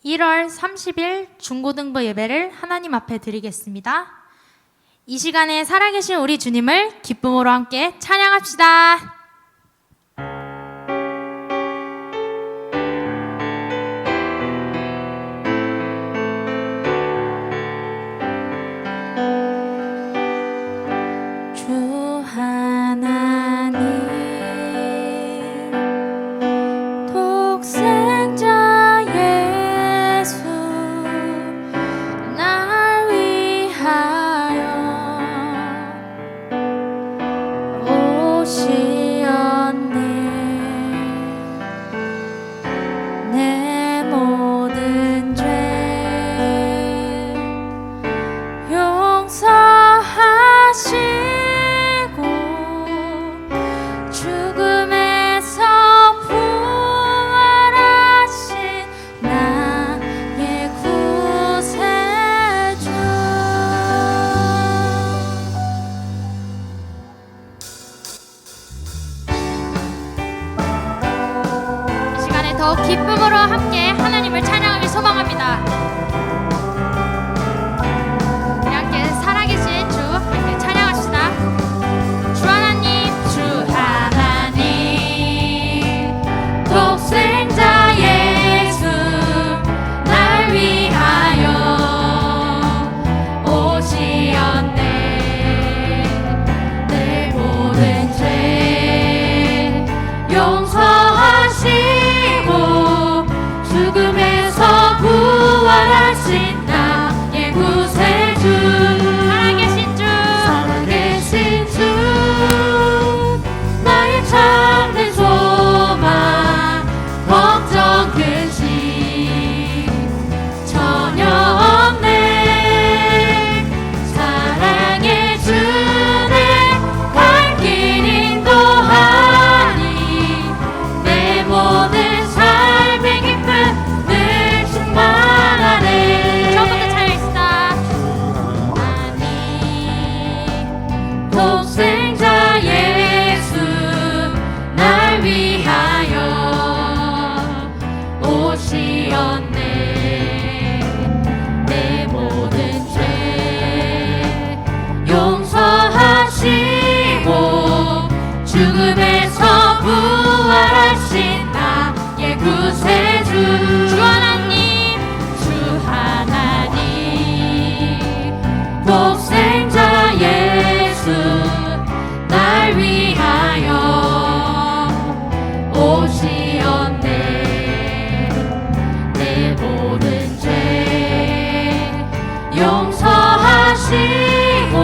1월 30일 중고등부 예배를 하나님 앞에 드리겠습니다. 이 시간에 살아계신 우리 주님을 기쁨으로 함께 찬양합시다. 주 하나님 독생자 예수 날 위하여 오시었네. 내 모든 죄 용서하시고 죽음에서 부활하신 나의 구세주. 이 시간에 더욱 기쁨으로 함께 하나님을 찬양하길 소망합니다. 우리 함께 살아계신 주 함께 찬양합시다. 주 하나님, 주 하나님 독생자 예수 날 위하여 오시었네. 내 모든 죄 용서하시고 죽음에서 부활하신 나의 구세주. 살아계신 주, 살아계신 주, 나의 참된 소망, 걱정 근심 전혀 없네. 사랑의 주네 갈 길 인도하니 내 모든 삶의 기쁨 늘 충만하네. 처음부터 찬양했다. 하나님 독생자 예수 날 위하여 오시었네. 내 모든 죄 용서하시고 죽음에서 부활하신 나의 구세주. 주 하나님, 주 하나님 독생자 예수 날 위하여 오시었네. 내 모든 죄 용서하시고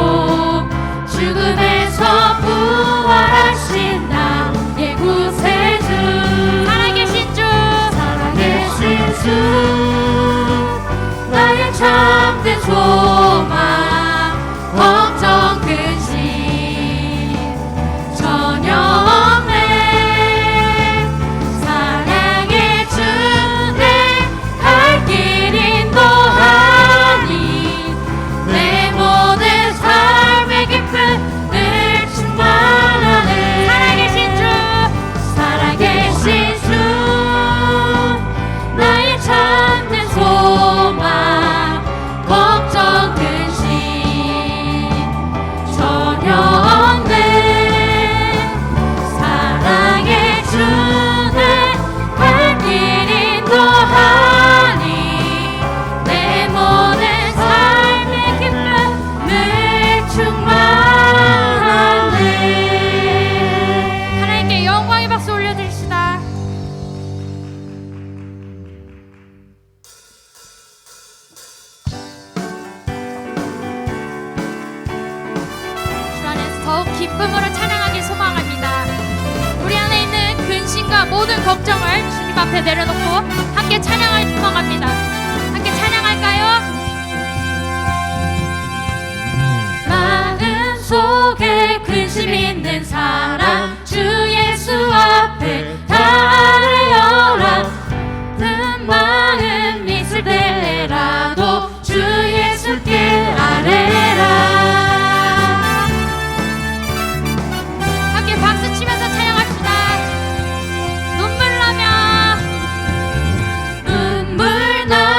죽음에서 부활하신 나의 구세주. 살아계신 주, 살아계신 주, 나의 참된 소망, 걱정 근심 전혀 없네. 사랑의 주내 갈 길 인도하니 내 모든 삶의 기쁨 늘 충만하네. 살아계신 주, 살아계신 주, 나의 참된 소망, 걱정 근심 전혀 없네. 사랑의 주내 갈 길 인도하니 내 모든 삶의 기쁨 늘 충만하네. 하나님께 영광의 박수 올려드립시다. 주 안에서 더욱 기쁨으로 찬양하길 소망합니다. 우리 안에 있는 근심과 모든 걱정을 주님 앞에 내려놓고 함께 찬양할 소망합니다. 함께 찬양할까요? 마음 속에 근심 있는 사람 주 예수 앞에 달려라. 든 마음 있을 때라도 주 예수께 아뢰라. 함께 박수 치면서 찬양합시다. 눈물 나며 눈물 나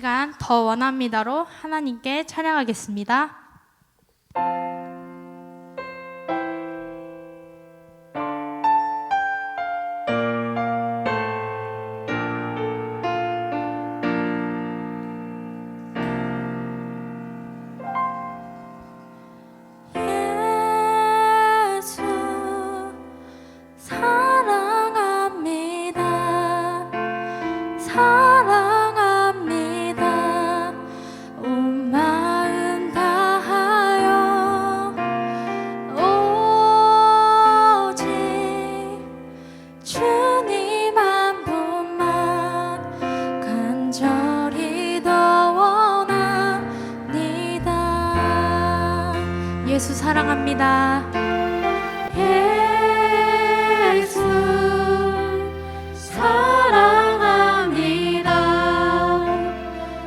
시간 더 원합니다로 하나님께 찬양하겠습니다. 사랑합니다. 온 마음 다하여 오직 주님 한 분만 간절히 더 원합니다. 예수 사랑합니다. 예수 사랑합니다.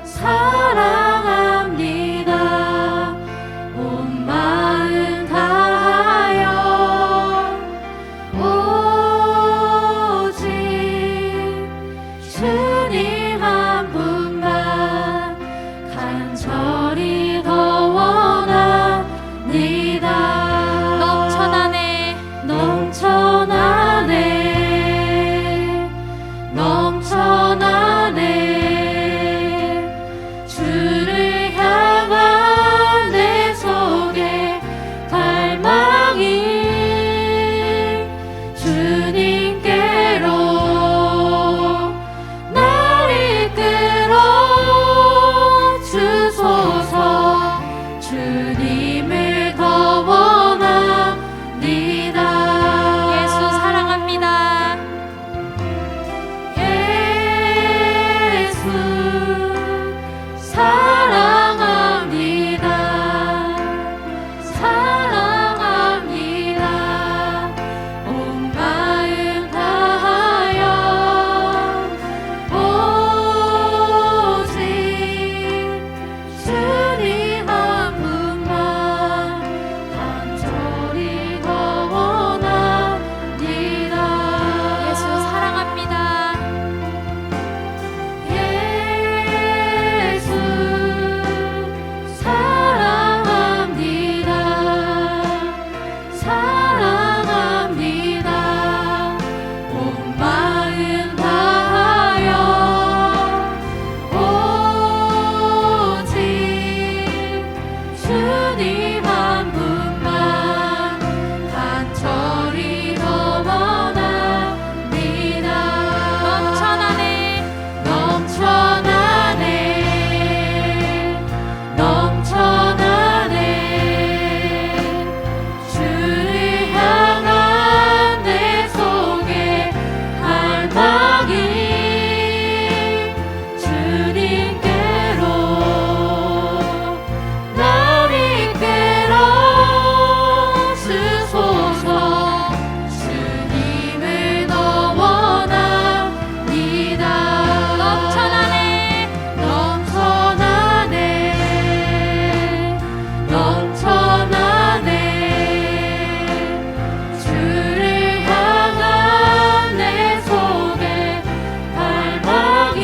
사랑합니다. 온 마음 다하여 오직 주님 한 분만 간절히 더 원합니다. 주를 향한 내 속에 갈망이 주님께로 날 이끌어 주소서. 주님을 더 원합니다. 예수 사랑합니다. 예수 사랑합니다. 사랑합니다. 온 마음 다하여 오직 주님 한 분만 간절히 더 원합니다. 예수 사랑합니다. 예수 사랑합니다. 사랑합니다. 온 마음 다하여 오직 주님 한 분만 간절히 더 원합니다. 넘쳐나네 주를 향한 내 속에 갈망이 주님께로 날 이끌어 주소서. 주님을 더 원합니다. 넘쳐나네 주를 향한 내 속에 갈망이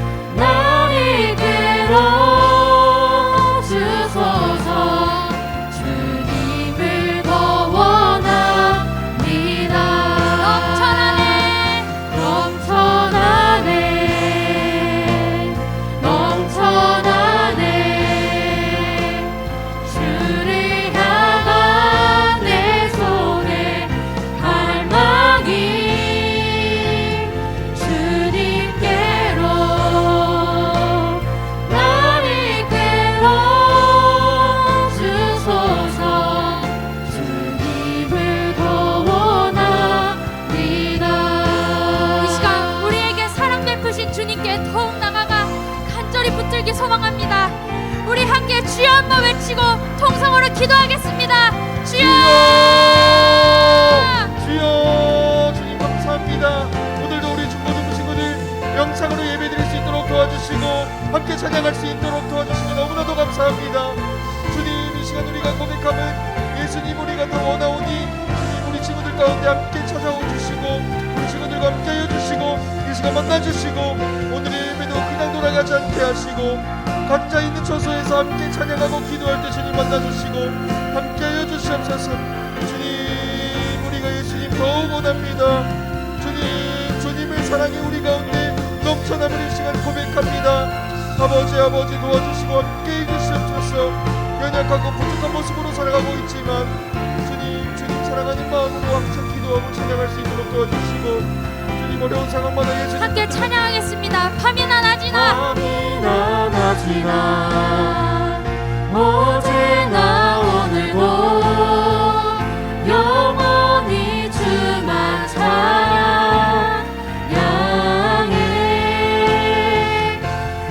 주님께로 날 이끌어 주소서. 주님을 더 원합니다. 넘쳐나네 주를 향한 내 속에 갈망이 주님께로 날 이끌어 주소서. 주님을 더 원합니다. 이 시간 우리에게 사랑 베푸신 주님께 더욱 나아가 간절히 붙들기 소망합니다. 우리 함께 주여 한번 외치고 통성으로 기도하겠습니다. 주여! 주여 주님 감사합니다. 오늘도 우리 중고등부 친구들 명창으로 예배드릴 수 있도록 도와주시고 함께 찬양할 수 있도록 도와주시니 너무나도 감사합니다. 주님 이 시간 우리가 고백하면 예수님 우리가 더 원하오니 주님 우리 친구들 가운데 함께 찾아오 주시고 우리 우리들과 함께하여 주시고 이 시간 만나주시고 오늘의 예배도 그냥 돌아가지 않게 하시고 각자 있는 처소에서 함께 찬양하고 기도할 때 주님 만나주시고 함께하여 주시옵소서. 주님, 우리가 예수님 더욱 원합니다. 주님의 사랑이 우리 가운데 넘쳐나는 이 시간 고백합니다. 아버지 도와주시고 함께해 주시옵소서. 연약하고 부족한 모습으로 살아가고 있지만 주님 사랑하는 마음으로 항상 기도하고 찬양할 수 있도록 도와주시고 주님 어려운 상황마다 예수님 함께 찬양하겠습니다. 밤이나 낮이나 밤이나 낮이나 어제나 오늘도 영원히 주만 찬양해.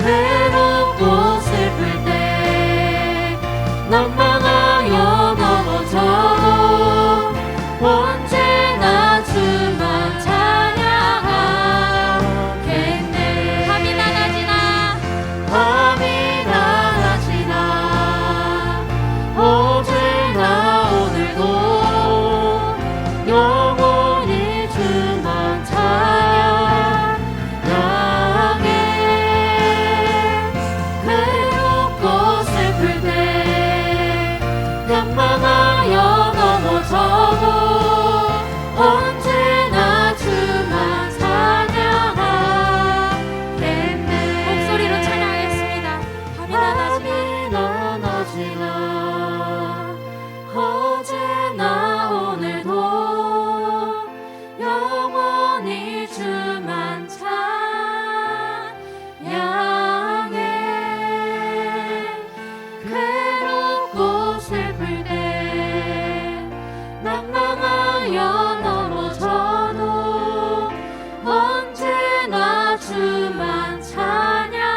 외롭고 슬플 때 난망하여 넘어져도 언제나 주만 찬양하겠네. 밤이나 낮이나 밤이나 낮이나 어제나 오늘도 영원히 주만 찬양해. 괴롭고 슬플 때 난망하여 넘어져도 언제나 주만 찬양하겠네. 목소리로 찬양하겠습니다. 밤이나 낮이나 밤이나 낮이나 어제나 오늘도 영원히 주만 찬양해. 괴롭고 슬플 때 난망하여 넘어져도 언제나 주만 찬양하겠네.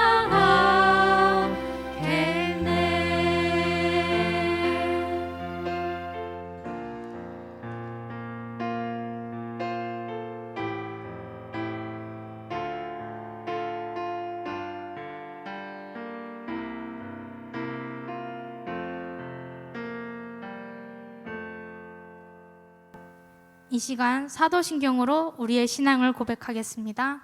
이 시간 사도신경으로 우리의 신앙을 고백하겠습니다.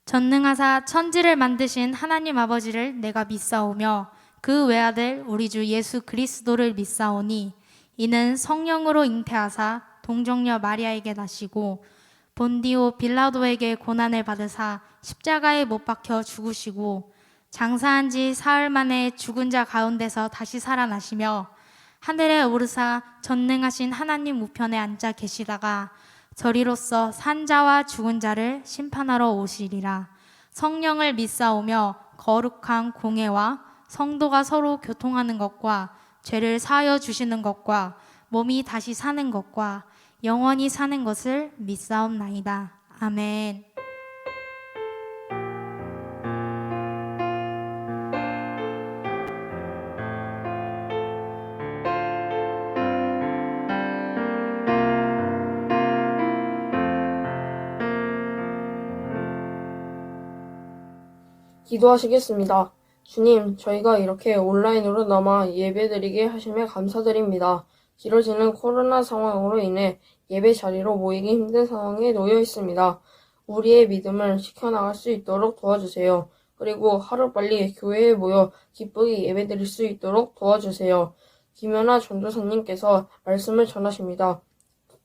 전능하사 천지를 만드신 하나님 아버지를 내가 믿사오며 그 외아들 우리 주 예수 그리스도를 믿사오니 이는 성령으로 잉태하사 동정녀 마리아에게 나시고 본디오 빌라도에게 고난을 받으사 십자가에 못 박혀 죽으시고 장사한 지 사흘 만에 죽은 자 가운데서 다시 살아나시며 하늘에 오르사 전능하신 하나님 우편에 앉아 계시다가 저리로서 산 자와 죽은 자를 심판하러 오시리라. 성령을 믿사오며 거룩한 공회와 성도가 서로 교통하는 것과 죄를 사하여 주시는 것과 몸이 다시 사는 것과 영원히 사는 것을 믿사옵나이다. 아멘. 기도하시겠습니다. 주님, 저희가 이렇게 온라인으로 남아 예배드리게 하심에 감사드립니다. 길어지는 코로나 상황으로 인해 예배 자리로 모이기 힘든 상황에 놓여 있습니다. 우리의 믿음을 지켜나갈 수 있도록 도와주세요. 그리고 하루빨리 교회에 모여 기쁘게 예배드릴 수 있도록 도와주세요. 김연아 전도사님께서 말씀을 전하십니다.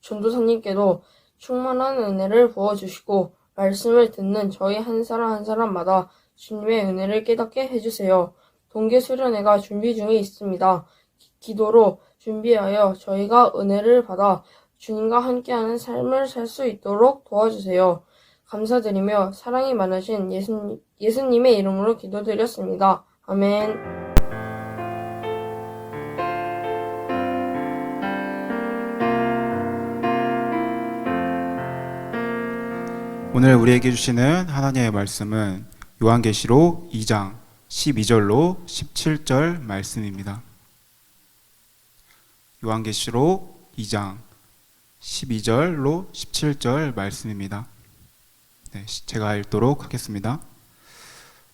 전도사님께도 충만한 은혜를 부어주시고 말씀을 듣는 저희 한 사람 한 사람마다 주님의 은혜를 깨닫게 해주세요. 동계 수련회가 준비 중에 있습니다. 기도로 준비하여 저희가 은혜를 받아 주님과 함께하는 삶을 살 수 있도록 도와주세요. 감사드리며 사랑이 많으신 예수님의 이름으로 기도드렸습니다. 아멘. 오늘 우리에게 주시는 하나님의 말씀은 요한계시록 2장 12절로 17절 말씀입니다. 요한계시록 2장 12절로 17절 말씀입니다. 네, 제가 읽도록 하겠습니다.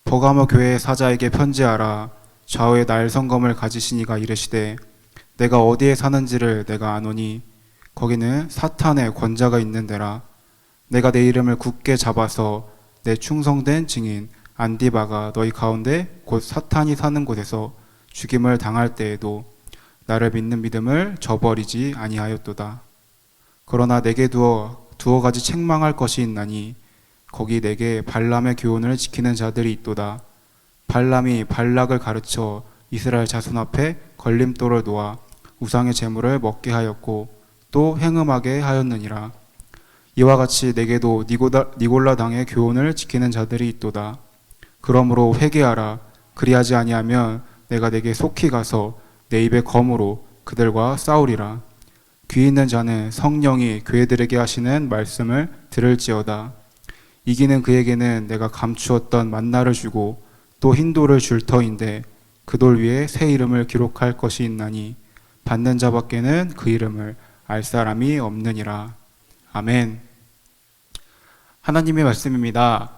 버가모 교회 사자에게 편지하라. 좌우에 날 성검을 가지신 이가 이르시되 내가 어디에 사는지를 내가 아노니 거기는 사탄의 권자가 있는 데라. 내가 내 이름을 굳게 잡아서 내 충성된 증인 안디바가 너희 가운데 곧 사탄이 사는 곳에서 죽임을 당할 때에도 나를 믿는 믿음을 저버리지 아니하였도다. 그러나 내게 두어 가지 책망할 것이 있나니 거기 내게 발람의 교훈을 지키는 자들이 있도다. 발람이 발락을 가르쳐 이스라엘 자손 앞에 걸림돌을 놓아 우상의 제물을 먹게 하였고 또 행음하게 하였느니라. 이와 같이 내게도 니골라 당의 교훈을 지키는 자들이 있도다. 그러므로 회개하라. 그리하지 아니하면 내가 내게 속히 가서 내 입의 검으로 그들과 싸우리라. 귀 있는 자는 성령이 교회들에게 하시는 말씀을 들을지어다. 이기는 그에게는 내가 감추었던 만나를 주고 또 흰 돌을 줄 터인데 그 돌 위에 새 이름을 기록할 것이 있나니 받는 자밖에는 그 이름을 알 사람이 없느니라. 아멘. 하나님의 말씀입니다.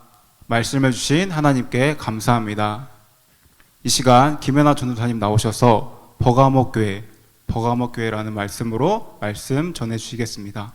말씀을 주신 하나님께 감사합니다. 이 시간 김연아 전도사님 나오셔서 버가모 교회라는 말씀으로 말씀 전해 주시겠습니다.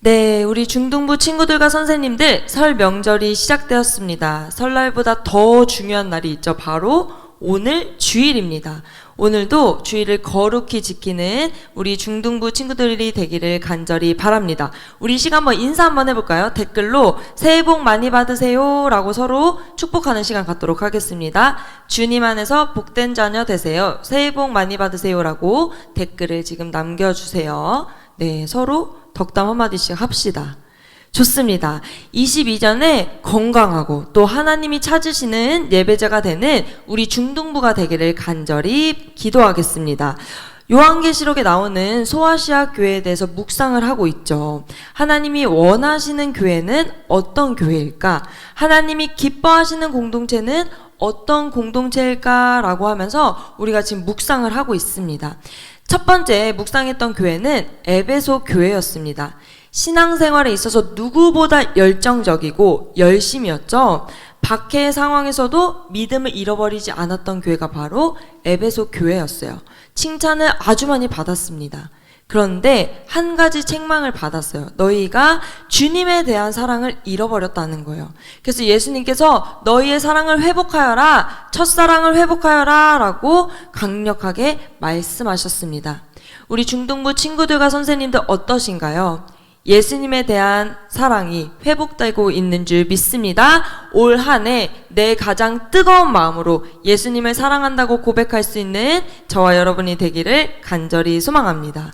네, 우리 중등부 친구들과 선생님들 설 명절이 시작되었습니다. 설날보다 더 중요한 날이 있죠. 바로 오늘 주일입니다. 오늘도 주일을 거룩히 지키는 우리 중등부 친구들이 되기를 간절히 바랍니다. 우리 시간 한번 인사 한번 해볼까요? 댓글로 새해 복 많이 받으세요 라고 서로 축복하는 시간 갖도록 하겠습니다. 주님 안에서 복된 자녀 되세요. 새해 복 많이 받으세요 라고 댓글을 지금 남겨주세요. 네, 서로 덕담 한마디씩 합시다. 좋습니다. 22전에 건강하고 또 하나님이 찾으시는 예배자가 되는 우리 중등부가 되기를 간절히 기도하겠습니다. 요한계시록에 나오는 소아시아 교회에 대해서 묵상을 하고 있죠. 하나님이 원하시는 교회는 어떤 교회일까? 하나님이 기뻐하시는 공동체는 어떤 공동체일까라고 하면서 우리가 지금 묵상을 하고 있습니다. 첫 번째 묵상했던 교회는 에베소 교회였습니다. 신앙생활에 있어서 누구보다 열정적이고 열심이었죠. 박해의 상황에서도 믿음을 잃어버리지 않았던 교회가 바로 에베소 교회였어요. 칭찬을 아주 많이 받았습니다. 그런데 한 가지 책망을 받았어요. 너희가 주님에 대한 사랑을 잃어버렸다는 거예요. 그래서 예수님께서 너희의 사랑을 회복하여라, 첫사랑을 회복하여라 라고 강력하게 말씀하셨습니다. 우리 중등부 친구들과 선생님들 어떠신가요? 예수님에 대한 사랑이 회복되고 있는 줄 믿습니다. 올 한 해 내 가장 뜨거운 마음으로 예수님을 사랑한다고 고백할 수 있는 저와 여러분이 되기를 간절히 소망합니다.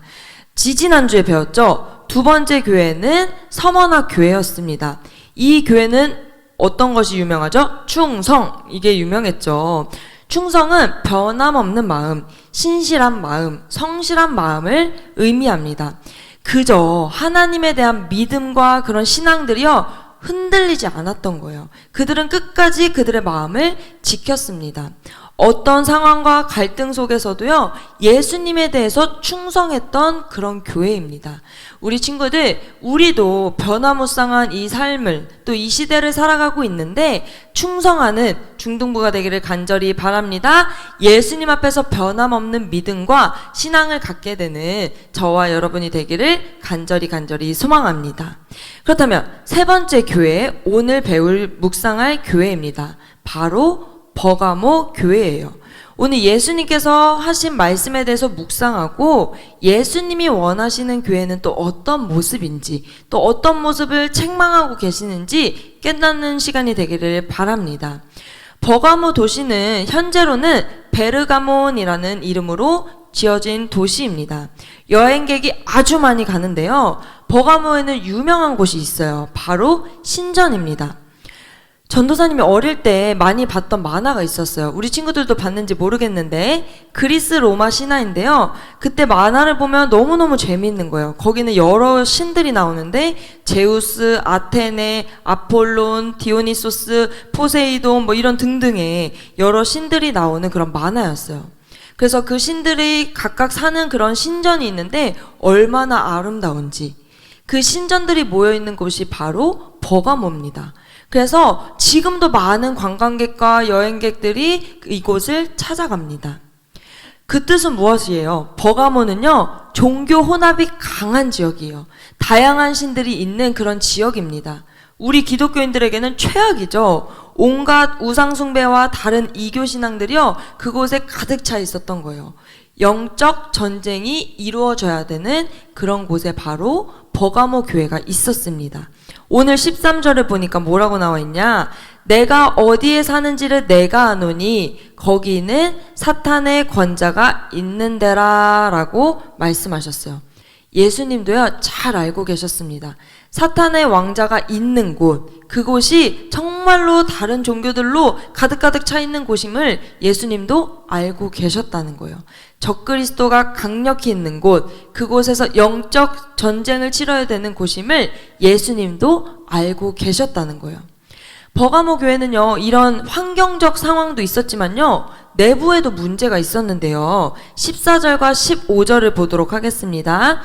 지지난주에 배웠죠? 두 번째 교회는 서머나 교회였습니다. 이 교회는 어떤 것이 유명하죠? 충성, 이게 유명했죠. 충성은 변함없는 마음, 신실한 마음, 성실한 마음을 의미합니다. 그저 하나님에 대한 믿음과 그런 신앙들이요 흔들리지 않았던 거예요. 그들은 끝까지 그들의 마음을 지켰습니다. 어떤 상황과 갈등 속에서도요 예수님에 대해서 충성했던 그런 교회입니다. 우리 친구들, 우리도 변화무쌍한 이 삶을 또 이 시대를 살아가고 있는데 충성하는 중등부가 되기를 간절히 바랍니다. 예수님 앞에서 변함없는 믿음과 신앙을 갖게 되는 저와 여러분이 되기를 간절히 소망합니다. 그렇다면 세 번째 교회, 오늘 배울 묵상할 교회입니다. 바로 버가모 교회예요. 오늘 예수님께서 하신 말씀에 대해서 묵상하고 예수님이 원하시는 교회는 또 어떤 모습인지, 또 어떤 모습을 책망하고 계시는지 깨닫는 시간이 되기를 바랍니다. 버가모 도시는 현재로는 베르가몬이라는 이름으로 지어진 도시입니다. 여행객이 아주 많이 가는데요. 버가모에는 유명한 곳이 있어요. 바로 신전입니다. 전도사님이 어릴 때 많이 봤던 만화가 있었어요. 우리 친구들도 봤는지 모르겠는데 그리스 로마 신화인데요. 그때 만화를 보면 너무너무 재미있는 거예요. 거기는 여러 신들이 나오는데 제우스, 아테네, 아폴론, 디오니소스, 포세이돈 뭐 이런 등등의 여러 신들이 나오는 그런 만화였어요. 그래서 그 신들이 각각 사는 그런 신전이 있는데 얼마나 아름다운지, 그 신전들이 모여있는 곳이 바로 버가모입니다. 그래서 지금도 많은 관광객과 여행객들이 이곳을 찾아갑니다. 그 뜻은 무엇이에요? 버가모는요, 종교 혼합이 강한 지역이에요. 다양한 신들이 있는 그런 지역입니다. 우리 기독교인들에게는 최악이죠. 온갖 우상숭배와 다른 이교 신앙들이요, 그곳에 가득 차 있었던 거예요. 영적 전쟁이 이루어져야 되는 그런 곳에 바로 버가모 교회가 있었습니다. 오늘 13절을 보니까 뭐라고 나와 있냐? 내가 어디에 사는지를 내가 아노니 거기는 사탄의 권자가 있는 데라 라고 말씀하셨어요. 예수님도요, 잘 알고 계셨습니다. 사탄의 왕자가 있는 곳, 그곳이 정말로 다른 종교들로 가득가득 차 있는 곳임을 예수님도 알고 계셨다는 거예요. 적그리스도가 강력히 있는 곳, 그곳에서 영적 전쟁을 치러야 되는 곳임을 예수님도 알고 계셨다는 거예요. 버가모 교회는요, 이런 환경적 상황도 있었지만요, 내부에도 문제가 있었는데요. 14절과 15절을 보도록 하겠습니다.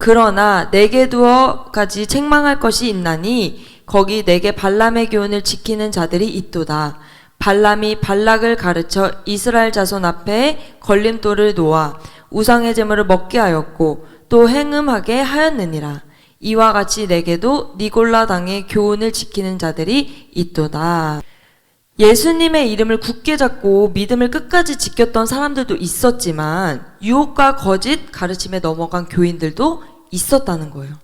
그러나 내게 두어까지 책망할 것이 있나니 거기 내게 발람의 교훈을 지키는 자들이 있도다. 발람이 발락을 가르쳐 이스라엘 자손 앞에 걸림돌을 놓아 우상의 제물을 먹게 하였고 또 행음하게 하였느니라. 이와 같이 내게도 니골라 당의 교훈을 지키는 자들이 있도다. 예수님의 이름을 굳게 잡고 믿음을 끝까지 지켰던 사람들도 있었지만 유혹과 거짓 가르침에 넘어간 교인들도 있었다는 거예요.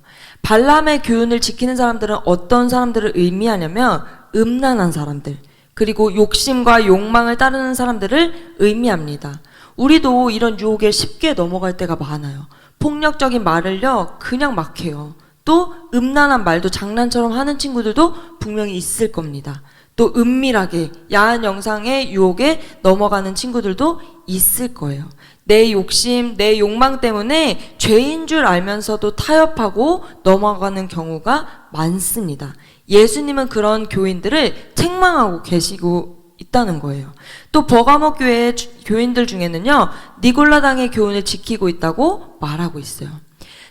발람의 교훈을 지키는 사람들은 어떤 사람들을 의미하냐면 음란한 사람들, 그리고 욕심과 욕망을 따르는 사람들을 의미합니다. 우리도 이런 유혹에 쉽게 넘어갈 때가 많아요. 폭력적인 말을요, 그냥 막 해요. 또 음란한 말도 장난처럼 하는 친구들도 분명히 있을 겁니다. 또 은밀하게 야한 영상의 유혹에 넘어가는 친구들도 있을 거예요. 내 욕심, 내 욕망 때문에 죄인 줄 알면서도 타협하고 넘어가는 경우가 많습니다. 예수님은 그런 교인들을 책망하고 계시고 있다는 거예요. 또 버가모 교회 교인들 중에는요, 니골라당의 교훈을 지키고 있다고 말하고 있어요.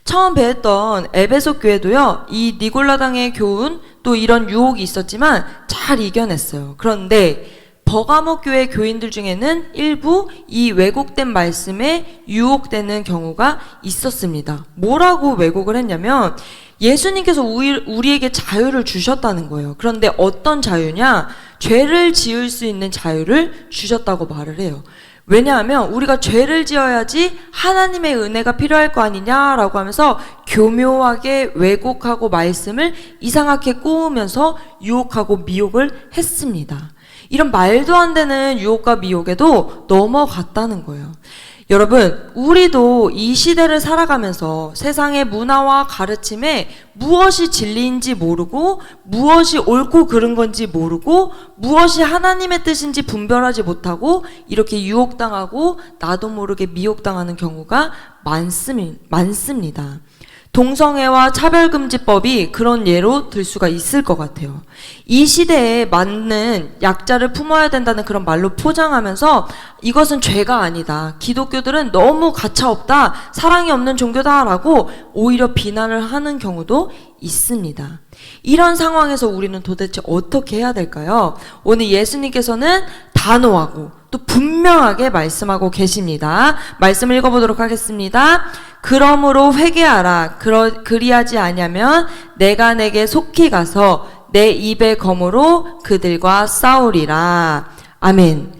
처음 배웠던 에베소 교회도요, 이 니골라당의 교훈, 또 이런 유혹이 있었지만 잘 이겨냈어요. 그런데 버가모 교회 교인들 중에는 일부 이 왜곡된 말씀에 유혹되는 경우가 있었습니다. 뭐라고 왜곡을 했냐면 예수님께서 우리에게 자유를 주셨다는 거예요. 그런데 어떤 자유냐? 죄를 지을 수 있는 자유를 주셨다고 말을 해요. 왜냐하면 우리가 죄를 지어야지 하나님의 은혜가 필요할 거 아니냐라고 하면서 교묘하게 왜곡하고 말씀을 이상하게 꼬으면서 유혹하고 미혹을 했습니다. 이런 말도 안 되는 유혹과 미혹에도 넘어갔다는 거예요. 여러분, 우리도 이 시대를 살아가면서 세상의 문화와 가르침에 무엇이 진리인지 모르고 무엇이 옳고 그른 건지 모르고 무엇이 하나님의 뜻인지 분별하지 못하고 이렇게 유혹당하고 나도 모르게 미혹당하는 경우가 많습니다. 동성애와 차별금지법이 그런 예로 들 수가 있을 것 같아요. 이 시대에 맞는 약자를 품어야 된다는 그런 말로 포장하면서 이것은 죄가 아니다. 기독교들은 너무 가차없다. 사랑이 없는 종교다라고 오히려 비난을 하는 경우도 있습니다. 이런 상황에서 우리는 도대체 어떻게 해야 될까요? 오늘 예수님께서는 단호하고 또 분명하게 말씀하고 계십니다. 말씀을 읽어보도록 하겠습니다. 그러므로 회개하라. 그리하지 아니하면 내가 내게 속히 가서 내 입의 검으로 그들과 싸우리라. 아멘.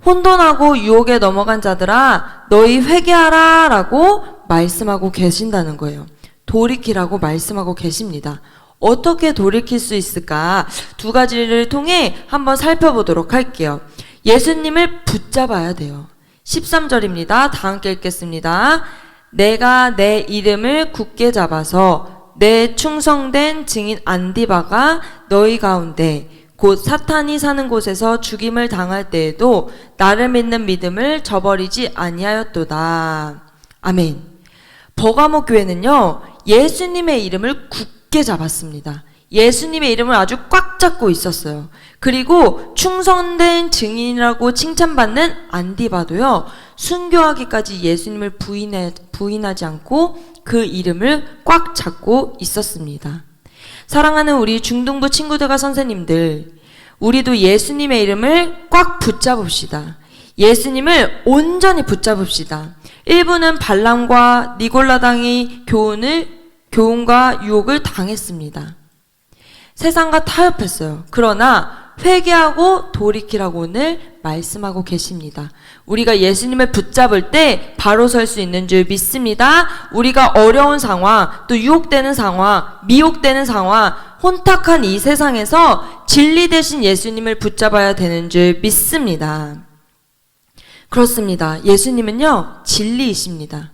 혼돈하고 유혹에 넘어간 자들아, 너희 회개하라 라고 말씀하고 계신다는 거예요. 돌이키라고 말씀하고 계십니다. 어떻게 돌이킬 수 있을까? 두 가지를 통해 한번 살펴보도록 할게요. 예수님을 붙잡아야 돼요. 13절입니다. 다 함께 읽겠습니다. 내가 내 이름을 굳게 잡아서 내 충성된 증인 안디바가 너희 가운데 곧 사탄이 사는 곳에서 죽임을 당할 때에도 나를 믿는 믿음을 저버리지 아니하였도다. 아멘. 버가모 교회는요, 예수님의 이름을 굳게 잡았습니다. 예수님의 이름을 아주 꽉 잡고 있었어요. 그리고 충성된 증인이라고 칭찬받는 안디바도요, 순교하기까지 예수님을 부인하지 않고 그 이름을 꽉 잡고 있었습니다. 사랑하는 우리 중등부 친구들과 선생님들, 우리도 예수님의 이름을 꽉 붙잡읍시다. 예수님을 온전히 붙잡읍시다. 일부는 발람과 니골라당이 교훈과 유혹을 당했습니다. 세상과 타협했어요. 그러나 회개하고 돌이키라고 오늘 말씀하고 계십니다. 우리가 예수님을 붙잡을 때 바로 설 수 있는 줄 믿습니다. 우리가 어려운 상황, 또 유혹되는 상황, 미혹되는 상황, 혼탁한 이 세상에서 진리 되신 예수님을 붙잡아야 되는 줄 믿습니다. 그렇습니다. 예수님은요, 진리이십니다.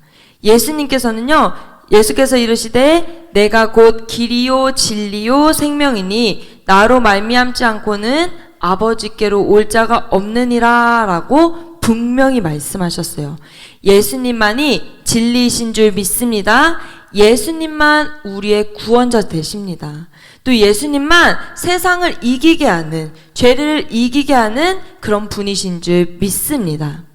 예수께서 이르시되 내가 곧 길이요 진리요 생명이니 나로 말미암지 않고는 아버지께로 올 자가 없느니라 라고 분명히 말씀하셨어요. 예수님만이 진리이신 줄 믿습니다. 예수님만 우리의 구원자 되십니다. 또 예수님만 세상을 이기게 하는, 죄를 이기게 하는 그런 분이신 줄 믿습니다.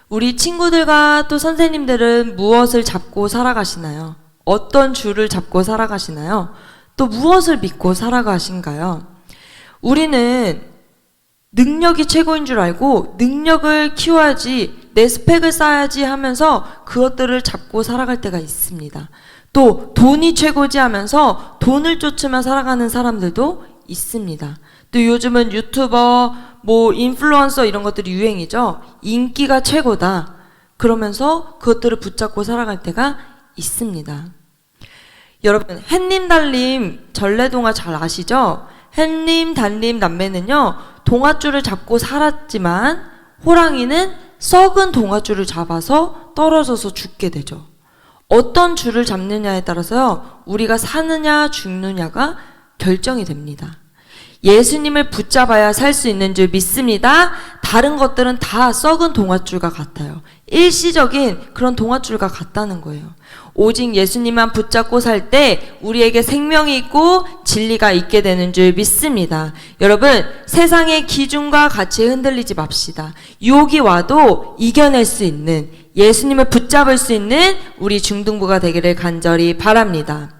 우리 친구들과 또 선생님들은 무엇을 잡고 살아가시나요? 어떤 줄을 잡고 살아가시나요? 또 무엇을 믿고 살아가신가요? 우리는 능력이 최고인 줄 알고 능력을 키워야지, 내 스펙을 쌓아야지 하면서 그것들을 잡고 살아갈 때가 있습니다. 또 돈이 최고지 하면서 돈을 쫓으며 살아가는 사람들도 있습니다. 또 요즘은 유튜버, 인플루언서 이런 것들이 유행이죠. 인기가 최고다. 그러면서 그것들을 붙잡고 살아갈 때가 있습니다. 여러분, 햇님 달님 전래동화 잘 아시죠? 햇님 달님 남매는요, 동아줄을 잡고 살았지만 호랑이는 썩은 동아줄을 잡아서 떨어져서 죽게 되죠. 어떤 줄을 잡느냐에 따라서요, 우리가 사느냐 죽느냐가 결정이 됩니다. 예수님을 붙잡아야 살 수 있는 줄 믿습니다. 다른 것들은 다 썩은 동아줄과 같아요. 일시적인 그런 동아줄과 같다는 거예요. 오직 예수님만 붙잡고 살 때 우리에게 생명이 있고 진리가 있게 되는 줄 믿습니다. 여러분, 세상의 기준과 가치에 흔들리지 맙시다. 유혹이 와도 이겨낼 수 있는, 예수님을 붙잡을 수 있는 우리 중등부가 되기를 간절히 바랍니다.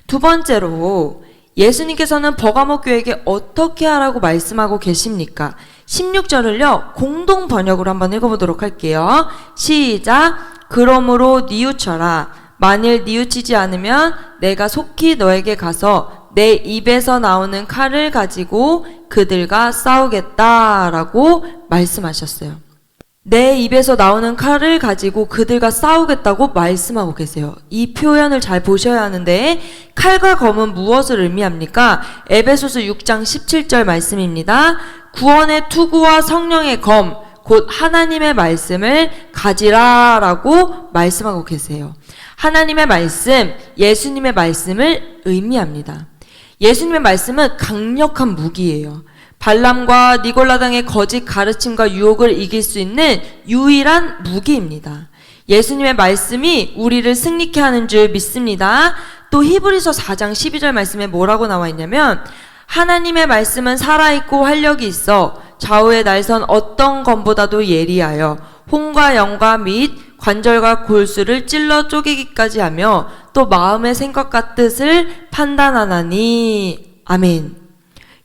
두 번째로, 예수님께서는 버가모 교회에게 어떻게 하라고 말씀하고 계십니까? 16절을요, 공동 번역으로 한번 읽어보도록 할게요. 시작. 그러므로 뉘우쳐라. 만일 뉘우치지 않으면 내가 속히 너에게 가서 내 입에서 나오는 칼을 가지고 그들과 싸우겠다라고 말씀하셨어요. 내 입에서 나오는 칼을 가지고 그들과 싸우겠다고 말씀하고 계세요. 이 표현을 잘 보셔야 하는데, 칼과 검은 무엇을 의미합니까? 에베소서 6장 17절 말씀입니다. 구원의 투구와 성령의 검, 곧 하나님의 말씀을 가지라라고 말씀하고 계세요. 하나님의 말씀, 예수님의 말씀을 의미합니다. 예수님의 말씀은 강력한 무기예요. 발람과 니골라당의 거짓 가르침과 유혹을 이길 수 있는 유일한 무기입니다. 예수님의 말씀이 우리를 승리케 하는 줄 믿습니다. 또 히브리서 4장 12절 말씀에 뭐라고 나와 있냐면, 하나님의 말씀은 살아있고 활력이 있어 좌우의 날선 어떤 검보다도 예리하여 혼과 영과 및 관절과 골수를 찔러 쪼개기까지 하며 또 마음의 생각과 뜻을 판단하나니. 아멘.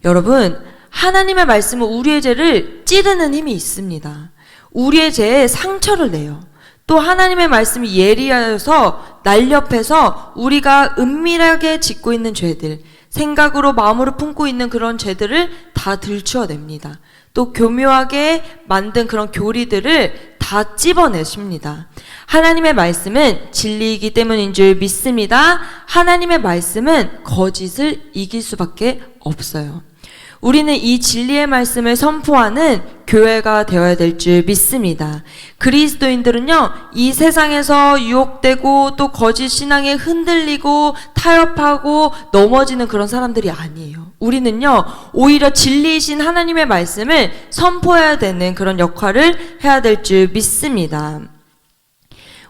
여러분, 하나님의 말씀은 우리의 죄를 찌르는 힘이 있습니다. 우리의 죄에 상처를 내요. 또 하나님의 말씀이 예리하여서 날렵해서 우리가 은밀하게 짓고 있는 죄들, 생각으로 마음으로 품고 있는 그런 죄들을 다 들추어냅니다. 또 교묘하게 만든 그런 교리들을 다 찝어내십니다. 하나님의 말씀은 진리이기 때문인 줄 믿습니다. 하나님의 말씀은 거짓을 이길 수밖에 없어요. 우리는 이 진리의 말씀을 선포하는 교회가 되어야 될 줄 믿습니다. 그리스도인들은요, 이 세상에서 유혹되고 또 거짓 신앙에 흔들리고 타협하고 넘어지는 그런 사람들이 아니에요. 우리는요, 오히려 진리이신 하나님의 말씀을 선포해야 되는 그런 역할을 해야 될 줄 믿습니다.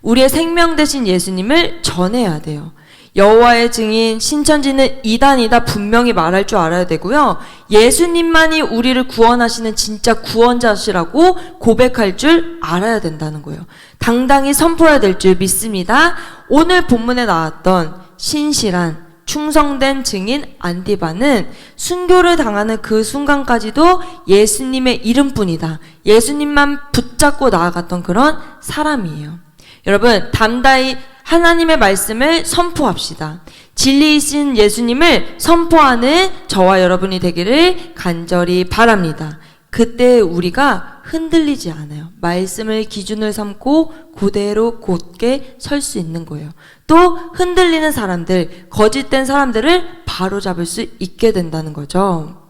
우리의 생명 되신 예수님을 전해야 돼요. 여호와의 증인 신천지는 이단이다 분명히 말할 줄 알아야 되고요. 예수님만이 우리를 구원하시는 진짜 구원자시라고 고백할 줄 알아야 된다는 거예요. 당당히 선포해야 될 줄 믿습니다. 오늘 본문에 나왔던 신실한, 충성된 증인 안디바는 순교를 당하는 그 순간까지도 예수님의 이름뿐이다. 예수님만 붙잡고 나아갔던 그런 사람이에요. 여러분, 담대히 하나님의 말씀을 선포합시다. 진리이신 예수님을 선포하는 저와 여러분이 되기를 간절히 바랍니다. 그때 우리가 흔들리지 않아요. 말씀을 기준을 삼고 그대로 곧게 설 수 있는 거예요. 또 흔들리는 사람들, 거짓된 사람들을 바로잡을 수 있게 된다는 거죠.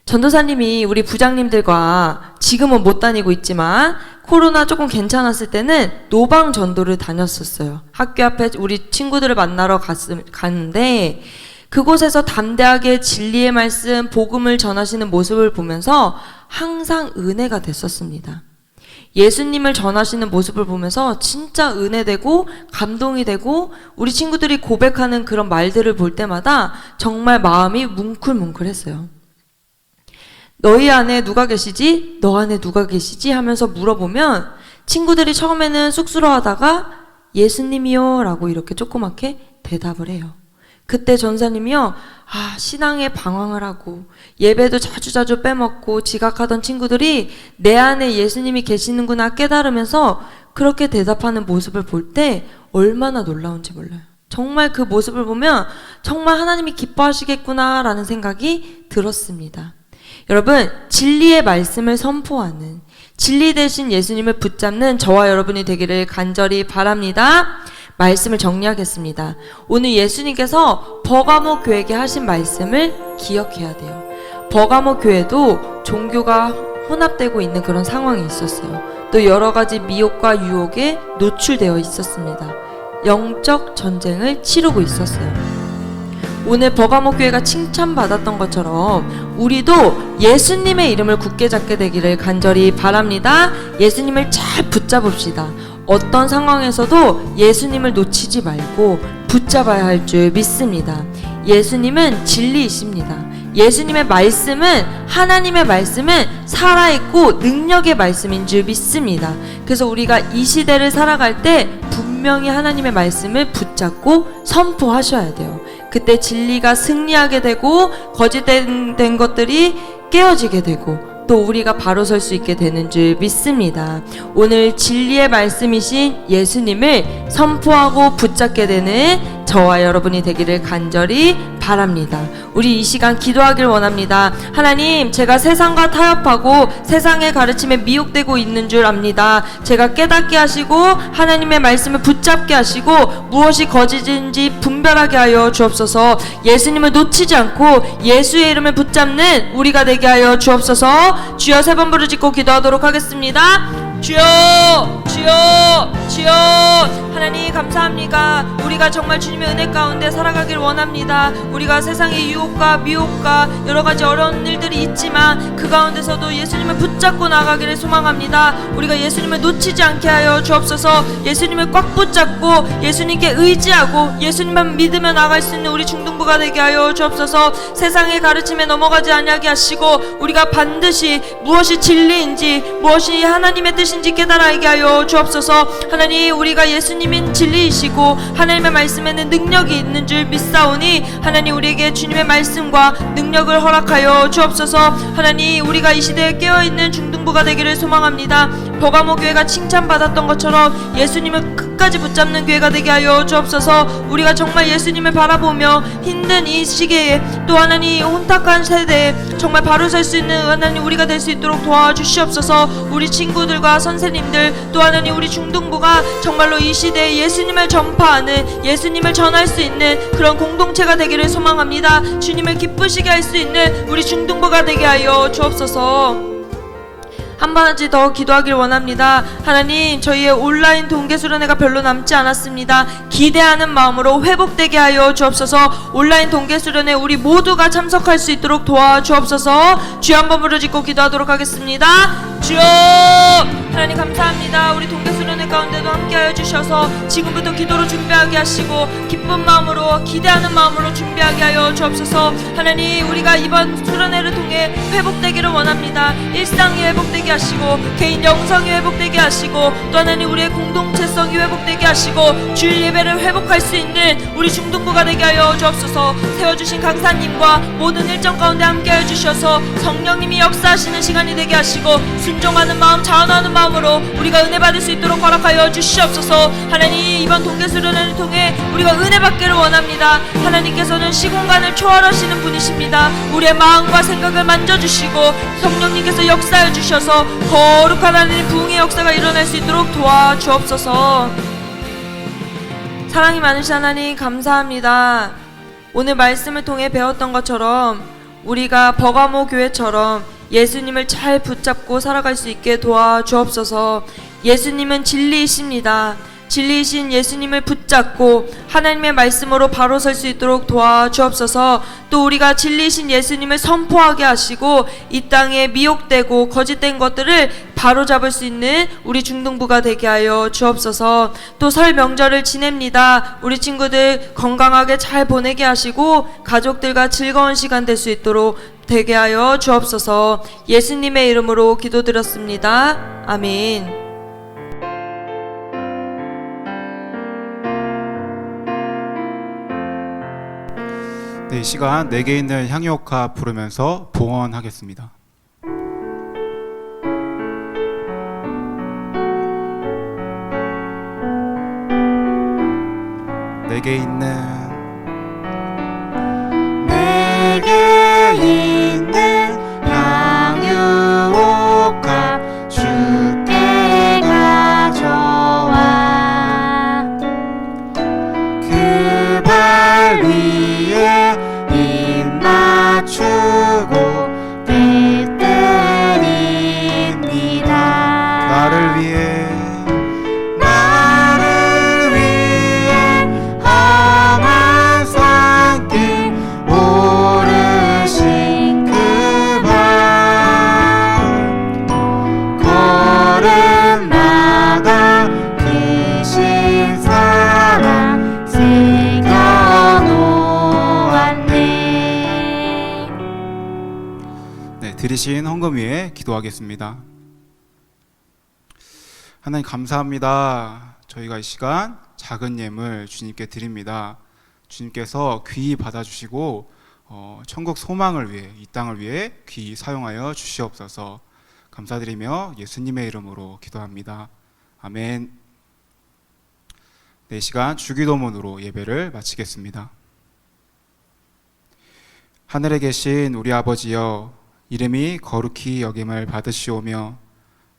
전도사님이 우리 부장님들과 지금은 못 다니고 있지만 코로나 조금 괜찮았을 때는 노방 전도를 다녔었어요. 학교 앞에 우리 친구들을 만나러 갔는데 그곳에서 담대하게 진리의 말씀, 복음을 전하시는 모습을 보면서 항상 은혜가 됐었습니다. 예수님을 전하시는 모습을 보면서 진짜 은혜되고 감동이 되고 우리 친구들이 고백하는 그런 말들을 볼 때마다 정말 마음이 뭉클뭉클했어요. 너희 안에 누가 계시지? 너 안에 누가 계시지? 하면서 물어보면 친구들이 처음에는 쑥스러워하다가 예수님이요 라고 이렇게 조그맣게 대답을 해요. 그때 전사님이요, 신앙에 방황을 하고 예배도 자주자주 빼먹고 지각하던 친구들이 내 안에 예수님이 계시는구나 깨달으면서 그렇게 대답하는 모습을 볼 때 얼마나 놀라운지 몰라요. 정말 그 모습을 보면 정말 하나님이 기뻐하시겠구나 라는 생각이 들었습니다. 여러분, 진리의 말씀을 선포하는, 진리 대신 예수님을 붙잡는 저와 여러분이 되기를 간절히 바랍니다. 말씀을 정리하겠습니다. 오늘 예수님께서 버가모 교회에게 하신 말씀을 기억해야 돼요. 버가모 교회도 종교가 혼합되고 있는 그런 상황이 있었어요. 또 여러 가지 미혹과 유혹에 노출되어 있었습니다. 영적 전쟁을 치르고 있었어요. 오늘 버가모 교회가 칭찬받았던 것처럼 우리도 예수님의 이름을 굳게 잡게 되기를 간절히 바랍니다. 예수님을 잘 붙잡읍시다. 어떤 상황에서도 예수님을 놓치지 말고 붙잡아야 할 줄 믿습니다. 예수님은 진리이십니다. 예수님의 말씀은, 하나님의 말씀은 살아있고 능력의 말씀인 줄 믿습니다. 그래서 우리가 이 시대를 살아갈 때 분명히 하나님의 말씀을 붙잡고 선포하셔야 돼요. 그때 진리가 승리하게 되고 거짓된 것들이 깨어지게 되고 또 우리가 바로 설 수 있게 되는 줄 믿습니다. 오늘 진리의 말씀이신 예수님을 선포하고 붙잡게 되는 저와 여러분이 되기를 간절히 바랍니다. 우리 이 시간 기도하길 원합니다. 하나님, 제가 세상과 타협하고 세상의 가르침에 미혹되고 있는 줄 압니다. 제가 깨닫게 하시고 하나님의 말씀을 붙잡게 하시고 무엇이 거짓인지 분별하게 하여 주옵소서. 예수님을 놓치지 않고 예수의 이름을 붙잡는 우리가 되게 하여 주옵소서. 주여, 세 번 부르짖고 기도하도록 하겠습니다. 주여, 주여, 주여. 하나님 감사합니다. 우리가 정말 주님의 은혜 가운데 살아가길 원합니다. 우리가 세상의 유혹과 미혹과 여러가지 어려운 일들이 있지만 그 가운데서도 예수님을 붙잡고 나가기를 소망합니다. 우리가 예수님을 놓치지 않게 하여 주옵소서. 예수님을 꽉 붙잡고 예수님께 의지하고 예수님만 믿으며 나갈 수 있는 우리 중등부가 되게 하여 주옵소서. 세상의 가르침에 넘어가지 아니하게 하시고 우리가 반드시 무엇이 진리인지 무엇이 하나님의 뜻인지 깨달아게 하여 주옵소서. 하나님, 우리가 예수님인 진리이시고 하나님의 말씀에는 능력이 있는 줄 믿사오니 하나님, 우리에게 주님의 말씀과 능력을 허락하여 주옵소서. 하나님, 우리가 이 시대에 깨어있는 중등부가 되기를 소망합니다. 버가모 교회가 칭찬받았던 것처럼 예수님을 끝까지 붙잡는 교회가 되게 하여 주옵소서. 우리가 정말 예수님을 바라보며 힘든 이 시기에 또 하나님 혼탁한 세대에 정말 바로 설 수 있는 하나님 우리가 될 수 있도록 도와주시옵소서. 우리 친구들과 선생님들 또 하나님 우리 중등부가 정말로 이 시대에 예수님을 전파하는, 예수님을 전할 수 있는 그런 공동체가 되기를 소망합니다. 주님을 기쁘시게 할 수 있는 우리 중등부가 되게 하여 주옵소서. 한 가지 더 기도하길 원합니다. 하나님, 저희의 온라인 동계 수련회가 별로 남지 않았습니다. 기대하는 마음으로 회복되게 하여 주옵소서. 온라인 동계 수련회 우리 모두가 참석할 수 있도록 도와주옵소서. 주여, 한번 부르짖고 기도하도록 하겠습니다. 주여 하나님 감사합니다. 우리 동계수련회 가운데도 함께하여 주셔서 지금부터 기도로 준비하게 하시고 기쁜 마음으로 기대하는 마음으로 준비하게 하여 주옵소서. 하나님 우리가 이번 수련회를 통해 회복되기를 원합니다. 일상이 회복되게 하시고 개인 영성이 회복되게 하시고 또 하나님 우리의 공동체성이 회복되게 하시고 주일 예배를 회복할 수 있는 우리 중등부가 되게 하여 주옵소서. 세워주신 강사님과 모든 일정 가운데 함께하여 주셔서 성령님이 역사하시는 시간이 되게 하시고 순종하는 마음 자원하는 마음으로 우리가 은혜 받을 수 있도록 허락하여 주시옵소서. 하나님 이번 동계수련회를 통해 우리가 은혜 받기를 원합니다. 하나님께서는 시공간을 초월하시는 분이십니다. 우리의 마음과 생각을 만져주시고 성령님께서 역사해 주셔서 거룩한 하나님 부흥의 역사가 일어날 수 있도록 도와주옵소서. 사랑이 많으신 하나님 감사합니다. 오늘 말씀을 통해 배웠던 것처럼 우리가 버가모 교회처럼 예수님을 잘 붙잡고 살아갈 수 있게 도와주옵소서. 예수님은 진리이십니다. 진리이신 예수님을 붙잡고 하나님의 말씀으로 바로 설 수 있도록 도와주옵소서. 또 우리가 진리이신 예수님을 선포하게 하시고 이 땅에 미혹되고 거짓된 것들을 바로잡을 수 있는 우리 중등부가 되게 하여 주옵소서. 또 설 명절을 지냅니다. 우리 친구들 건강하게 잘 보내게 하시고 가족들과 즐거운 시간 될 수 있도록 되게 하여 주옵소서. 예수님의 이름으로 기도드렸습니다. 아멘. 네, 이 시간 내게 있는 향유옥화 부르면서 봉헌하겠습니다. 내게 있는 향유옥화 주께 가져와 그 발 위에 입 맞추고 깃들입니다. 나를 위해 험한 산길 오르신 그 발 걸음마다 크신 사랑 새겨놓았네. 네, 드리신 헌금 위에 기도하겠습니다. 하나님 감사합니다. 저희가 이 시간 작은 예물 주님께 드립니다. 주님께서 귀히 받아주시고 천국 소망을 위해 이 땅을 위해 귀히 사용하여 주시옵소서. 감사드리며 예수님의 이름으로 기도합니다. 아멘. 네, 이 시간 주기도문으로 예배를 마치겠습니다. 하늘에 계신 우리 아버지여, 이름이 거룩히 여김을 받으시오며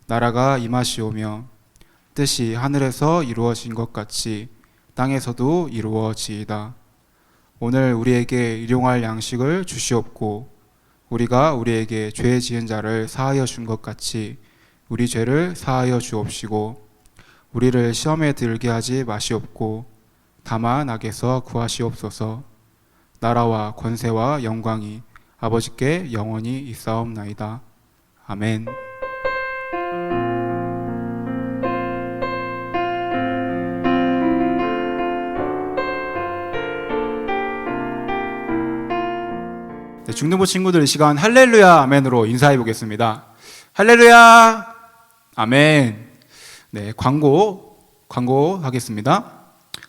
나라가 임하시오며 뜻이 하늘에서 이루어진 것 같이 땅에서도 이루어지이다. 오늘 우리에게 일용할 양식을 주시옵고 우리가 우리에게 죄 지은 자를 사하여 준 것 같이 우리 죄를 사하여 주옵시고 우리를 시험에 들게 하지 마시옵고 다만 악에서 구하시옵소서. 나라와 권세와 영광이 아버지께 영원히 있사옵나이다. 아멘. 네, 중등부 친구들 이 시간 할렐루야 아멘으로 인사해 보겠습니다. 할렐루야 아멘. 네, 광고 하겠습니다.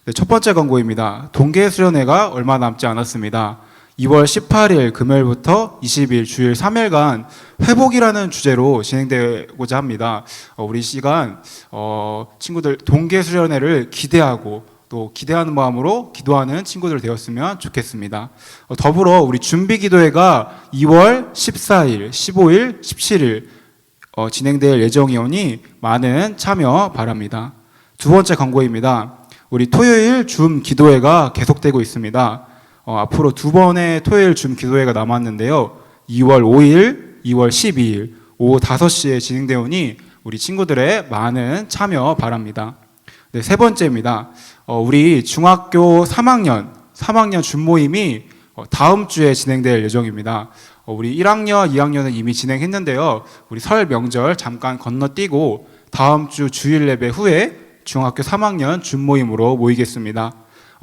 네, 첫 번째 광고입니다. 동계수련회가 얼마 남지 않았습니다. 2월 18일 금요일부터 20일 주일 3일간 회복이라는 주제로 진행되고자 합니다. 우리 시간 친구들 동계수련회를 기대하고 또 기대하는 마음으로 기도하는 친구들 되었으면 좋겠습니다. 더불어 우리 준비기도회가 2월 14일, 15일, 17일 진행될 예정이오니 많은 참여 바랍니다. 두 번째 광고입니다. 우리 토요일 줌 기도회가 계속되고 있습니다. 앞으로 두 번의 토요일 줌 기도회가 남았는데요. 2월 5일, 2월 12일 오후 5시에 진행되오니 우리 친구들의 많은 참여 바랍니다. 네, 세 번째입니다. 우리 중학교 3학년 줌 모임이 다음 주에 진행될 예정입니다. 우리 1학년, 2학년은 이미 진행했는데요. 우리 설 명절 잠깐 건너뛰고 다음 주 주일 예배 후에 중학교 3학년 준모임으로 모이겠습니다.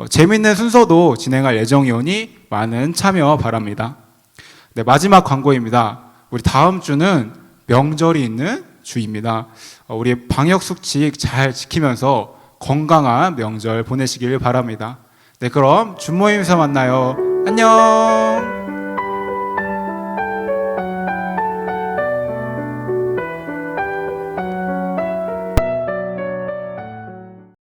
재밌는 순서도 진행할 예정이오니 많은 참여 바랍니다. 네, 마지막 광고입니다. 우리 다음 주는 명절이 있는 주입니다. 우리 방역 수칙 잘 지키면서 건강한 명절 보내시길 바랍니다. 네, 그럼 준모임에서 만나요. 안녕.